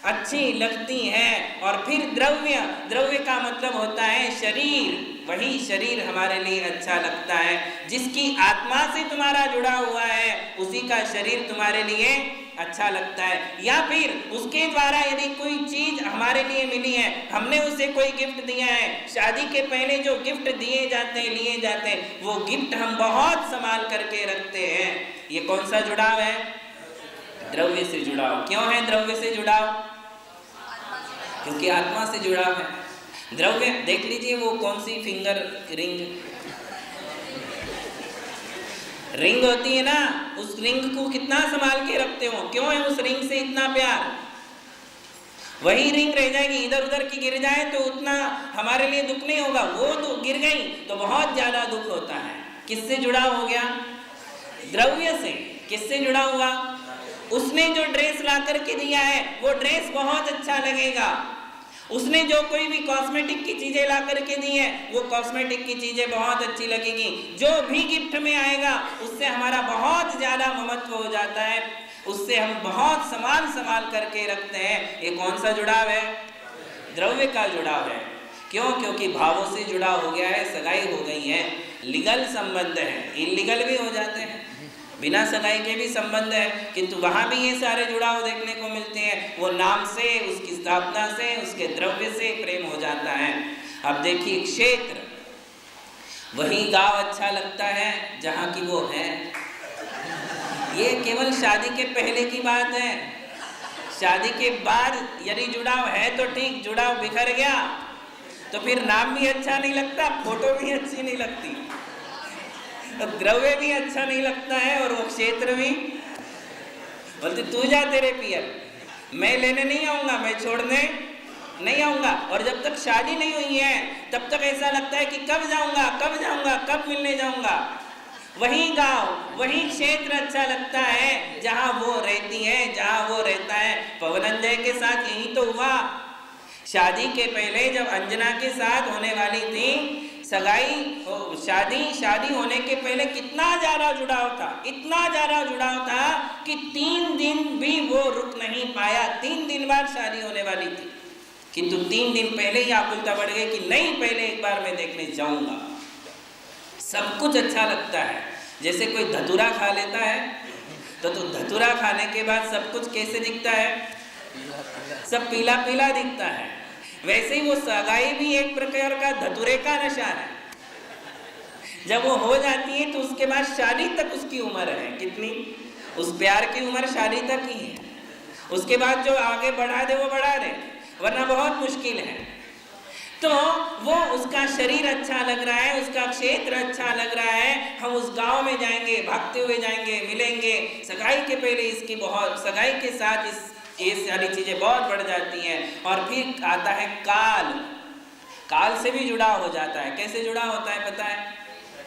अच्छी लगती है। और फिर द्रव्य, द्रव्य का मतलब होता है शरीर, वही शरीर हमारे लिए अच्छा लगता है। जिसकी आत्मा से तुम्हारा जुड़ा हुआ है उसी का शरीर तुम्हारे लिए अच्छा लगता है। या फिर उसके द्वारा यदि कोई चीज हमारे लिए मिली है, हमने उसे कोई गिफ्ट दिया है, शादी के पहले जो गिफ्ट दिए जाते हैं, लिए जाते हैं, वो गिफ्ट हम बहुत संभाल करके रखते हैं। ये कौन सा जुड़ाव है? द्रव्य से जुड़ाव। क्यों है द्रव्य से जुड़ाव? क्योंकि आत्मा से जुड़ाव है। द्रव्य देख लीजिए, वो कौन सी फिंगर रिंग होती है ना, उस रिंग को कितना संभाल के रखते हो, क्यों है उस रिंग से इतना प्यार? वही रिंग रह जाएगी, इधर उधर की गिर जाए तो उतना हमारे लिए दुख नहीं होगा, वो तो गिर गई तो बहुत ज्यादा दुख होता है। किससे जुड़ा हो गया? द्रव्य से। किससे जुड़ा हुआ? उसने जो ड्रेस ला करके दिया है वो ड्रेस बहुत अच्छा लगेगा, उसने जो कोई भी कॉस्मेटिक की चीजें ला करके दी है वो कॉस्मेटिक की चीजें बहुत अच्छी लगेगी। जो भी गिफ्ट में आएगा उससे हमारा बहुत ज्यादा महत्व हो जाता है, उससे हम बहुत संभाल करके रखते हैं। ये कौन सा जुड़ाव है? द्रव्य का जुड़ाव है। क्यों? क्योंकि भावों से जुड़ा हो गया है, सगाई हो गई है, लीगल संबंध है। इलीगल भी हो जाते हैं, बिना सगाई के भी संबंध है, किंतु वहां भी ये सारे जुड़ाव देखने को मिलते हैं। वो नाम से, उसकी स्थापना से, उसके द्रव्य से प्रेम हो जाता है। अब देखिए, क्षेत्र, वही गांव अच्छा लगता है जहां की वो है। ये केवल शादी के पहले की बात है। शादी के बाद यदि जुड़ाव है तो ठीक, जुड़ाव बिखर गया तो फिर नाम भी अच्छा नहीं लगता, फोटो भी अच्छी नहीं लगती, तो द्रव्य भी अच्छा नहीं लगता है और वो क्षेत्र भी। बोलते तू जा तेरे पियर, मैं लेने नहीं आऊंगा, मैं छोड़ने नहीं आऊंगा। और जब तक शादी नहीं हुई है तब तक ऐसा लगता है कि कब जाऊंगा, कब जाऊंगा, कब मिलने जाऊंगा। वही गांव, वही क्षेत्र अच्छा लगता है जहां वो रहती है, जहां वो रहता है। पवनंजय के साथ यही तो हुआ। शादी के पहले जब अंजना के साथ होने वाली थी सगाई, शादी होने के पहले कितना ज्यादा जुड़ाव था, इतना ज्यादा जुड़ाव था कि 3 दिन भी वो रुक नहीं पाया। 3 दिन बाद शादी होने वाली थी, किंतु 3 दिन पहले ही आकुलता बढ़ गई कि नहीं, पहले एक बार मैं देखने जाऊंगा। सब कुछ अच्छा लगता है। जैसे कोई धतूरा खा लेता है तो धतूरा खाने के बाद सब कुछ कैसे दिखता है? सब पीला पीला दिखता है। वैसे ही वो सगाई भी एक प्रकार का धतूरे का नशा है। जब वो हो जाती है तो उसके बाद शादी तक उसकी उम्र है कितनी? उस प्यार की उम्र शादी तक ही है। उसके बाद जो आगे बढ़ा दे वो बढ़ा दे, वरना बहुत मुश्किल है। तो वो, उसका शरीर अच्छा लग रहा है, उसका क्षेत्र अच्छा लग रहा है, हम उस गांव में जाएंगे, भागते हुए जाएंगे, मिलेंगे। सगाई के पहले इसकी बहुत, सगाई के साथ ये सारी चीजें बहुत बढ़ जाती हैं। और फिर आता है काल। काल से भी जुड़ा हो जाता है। कैसे जुड़ा होता है पता है?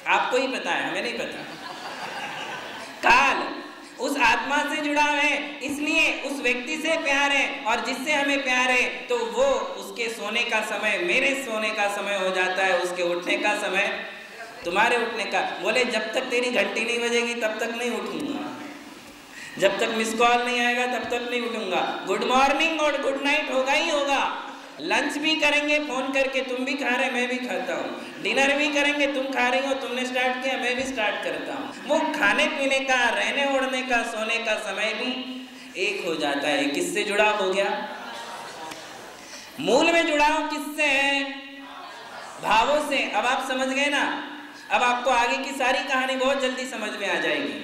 आपको ही पता है, हमें नहीं पता। काल उस आत्मा से जुड़ा है, इसलिए उस व्यक्ति से प्यार है, और जिससे हमें प्यार है तो वो उसके सोने का समय मेरे सोने का समय हो जाता है, उसके उठने का समय तुम्हारे उठने का। बोले जब तक तेरी घंटी नहीं बजेगी तब तक नहीं उठूंगा, जब तक मिस कॉल नहीं आएगा तब तक नहीं उठूंगा। गुड मॉर्निंग और गुड नाइट होगा ही होगा। लंच भी करेंगे फोन करके, तुम भी खा रहे मैं भी खाता हूँ। डिनर भी करेंगे, तुम खा रही हो, तुमने स्टार्ट किया मैं भी स्टार्ट करता हूँ। वो खाने पीने का, रहने ओढ़ने का, सोने का समय भी एक हो जाता है। किससे जुड़ा हो गया? मूल में जुड़ाव किससे है? भावों से। अब आप समझ गए ना? अब आपको आगे की सारी कहानी बहुत जल्दी समझ में आ जाएगी।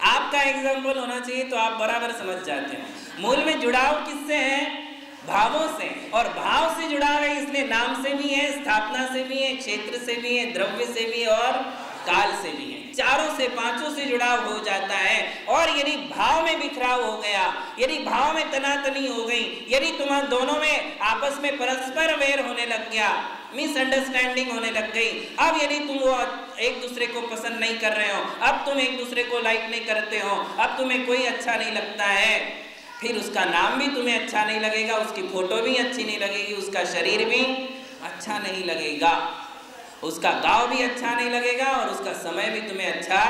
आपका एग्जाम्पल होना चाहिए तो आप बराबर समझ जाते हो। मूल में जुड़ाव किससे है? भावों से। और भाव से जुड़ाव है, इसलिए नाम से भी है, स्थापना से भी है, क्षेत्र से भी है, द्रव्य से भी और काल से भी है। चारों से, पांचों से जुड़ाव हो जाता है। और यदि भाव में बिखराव हो गया, यदि भाव में तनातनी हो गई, यदि तुम्हारे दोनों में आपस में परस्पर वैर होने लग गया, मिसअंडरस्टैंडिंग होने लग गई। अब यदि तुम वो एक दूसरे को पसंद नहीं कर रहे हो, अब तुम एक दूसरे को लाइक नहीं करते हो, अब तुम्हें कोई अच्छा नहीं लगता है, फिर उसका नाम भी तुम्हें अच्छा नहीं लगेगा, उसकी फोटो भी अच्छी नहीं लगेगी, उसका शरीर भी अच्छा नहीं लगेगा, उसका गाँव भी अच्छा नहीं लगेगा और उसका समय भी तुम्हें अच्छा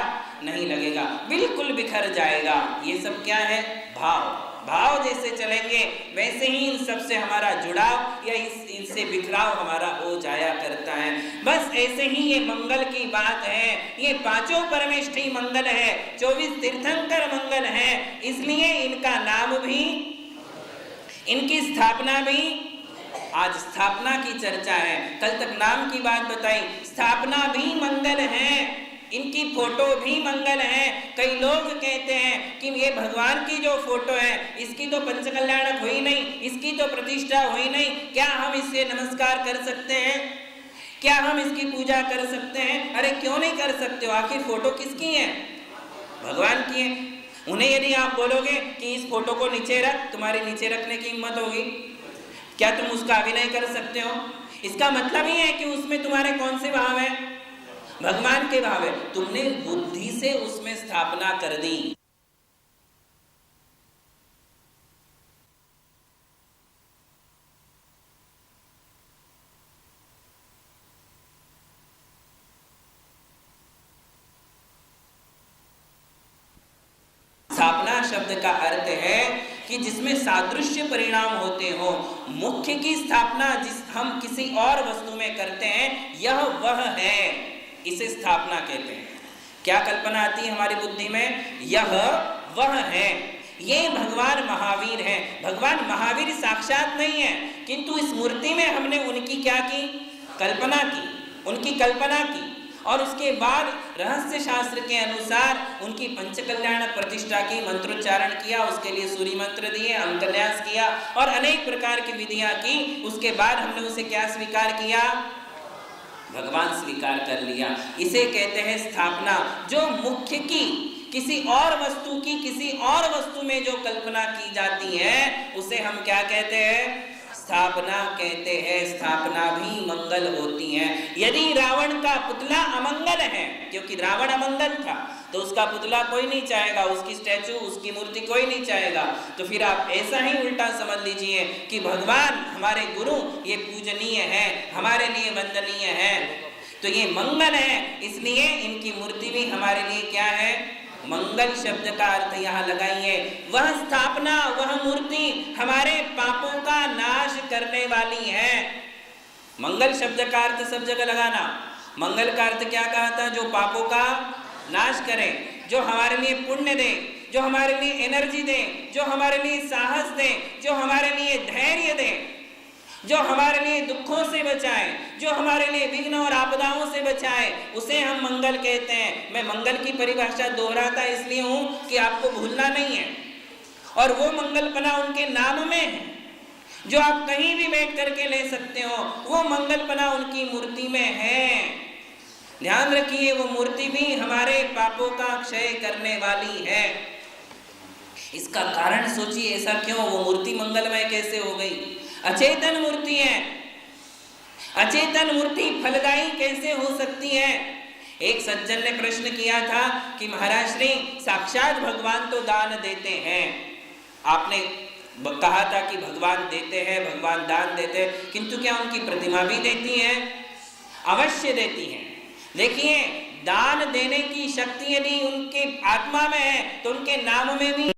नहीं लगेगा, बिल्कुल बिखर जाएगा। ये सब क्या है? भाव। भाव जैसे चलेंगे वैसे ही इन सब से हमारा जुड़ाव या इनसे बिखराव हमारा हो जाया करता है। बस ऐसे ही ये मंगल की बात है। ये पांचों परमेष्ठी मंगल है, 24 तीर्थंकर मंगल है, इसलिए इनका नाम भी, इनकी स्थापना भी, आज स्थापना की चर्चा है, कल तक नाम की बात बताई, स्थापना भी मंगल है, इनकी फोटो भी मंगल है। कई लोग कहते हैं कि ये भगवान की जो फोटो है इसकी तो पंचकल्याणक हुई नहीं, इसकी तो प्रतिष्ठा हुई नहीं, क्या हम इससे नमस्कार कर सकते हैं? क्या हम इसकी पूजा कर सकते हैं? अरे क्यों नहीं कर सकते हो? आखिर फोटो किसकी है? भगवान की है। उन्हें यदि आप बोलोगे कि इस फोटो को नीचे रख, तुम्हारी नीचे रखने की हिम्मत होगी? क्या तुम उसका अभिनय कर सकते हो? इसका मतलब ही है कि उसमें तुम्हारे कौन से भाव है? भगवान के भाव है। तुमने बुद्धि से उसमें स्थापना कर दी। स्थापना शब्द का अर्थ है कि जिसमें सादृश्य परिणाम होते हो। मुख्य की स्थापना जिस हम किसी और वस्तु में करते हैं, यह वह है, इसे स्थापना कहते हैं। क्या कल्पना आती है हमारी बुद्धि में? यह वह है। ये भगवान महावीर हैं। भगवान महावीर साक्षात नहीं है, किंतु इस मूर्ति में हमने उनकी क्या की? कल्पना की, उनकी कल्पना की, और उसके बाद रहस्य शास्त्र के अनुसार उनकी पंचकल्याण प्रतिष्ठा की, मंत्रोच्चारण किया, उसके लिए सूर्य मंत्र दिए, अंकन्यास किया और अनेक प्रकार की विधियां की। उसके बाद हमने उसे क्या स्वीकार किया? भगवान स्वीकार कर लिया। इसे कहते हैं स्थापना। जो मुख्य की किसी और वस्तु की किसी और वस्तु में जो कल्पना की जाती है उसे हम क्या कहते हैं? स्थापना कहते हैं। स्थापना भी मंगल होती है। यदि रावण का पुतला अमंगल है, क्योंकि रावण अमंगल था, तो उसका पुतला कोई नहीं चाहेगा, उसकी स्टैचू, उसकी मूर्ति कोई नहीं चाहेगा, तो फिर आप ऐसा ही उल्टा समझ लीजिए कि भगवान हमारे गुरु ये पूजनीय है, हमारे लिए वंदनीय है, तो ये मंगल है, इसलिए इनकी मूर्ति भी हमारे लिए क्या है? मंगल शब्द का अर्थ यहाँ लगाइए। वह स्थापना, वह मूर्ति हमारे पापों का नाश करने वाली है। मंगल शब्द का अर्थ सब जगह लगाना। मंगल का अर्थ क्या कहा था? जो पापों का नाश करे, जो हमारे लिए पुण्य दे, जो हमारे लिए एनर्जी दे, जो हमारे लिए साहस दे, जो हमारे लिए धैर्य दे, जो हमारे लिए दुखों से बचाए, जो हमारे लिए विघ्न और आपदाओं से बचाए, उसे हम मंगल कहते हैं। मैं मंगल की परिभाषा दोहराता इसलिए हूं कि आपको भूलना नहीं है। और वो मंगलपना उनके नाम में है, जो आप कहीं भी बैठ करके ले सकते हो, वो मंगलपना उनकी मूर्ति में है। ध्यान रखिए, वो मूर्ति भी हमारे पापों का क्षय करने वाली है। इसका कारण सोचिए, ऐसा क्यों? वो मूर्ति मंगलमय कैसे हो गई? अचेतन मूर्ति है। अचेतन मूर्ति फलदायी कैसे हो सकती है? एक सज्जन ने प्रश्न किया था कि महाराज श्री, साक्षात भगवान तो दान देते हैं, आपने कहा था कि भगवान देते हैं, भगवान दान देते हैं, किंतु क्या उनकी प्रतिमा भी देती है? अवश्य देती है। देखिए, दान देने की शक्ति यदि उनके आत्मा में है तो उनके नाम में भी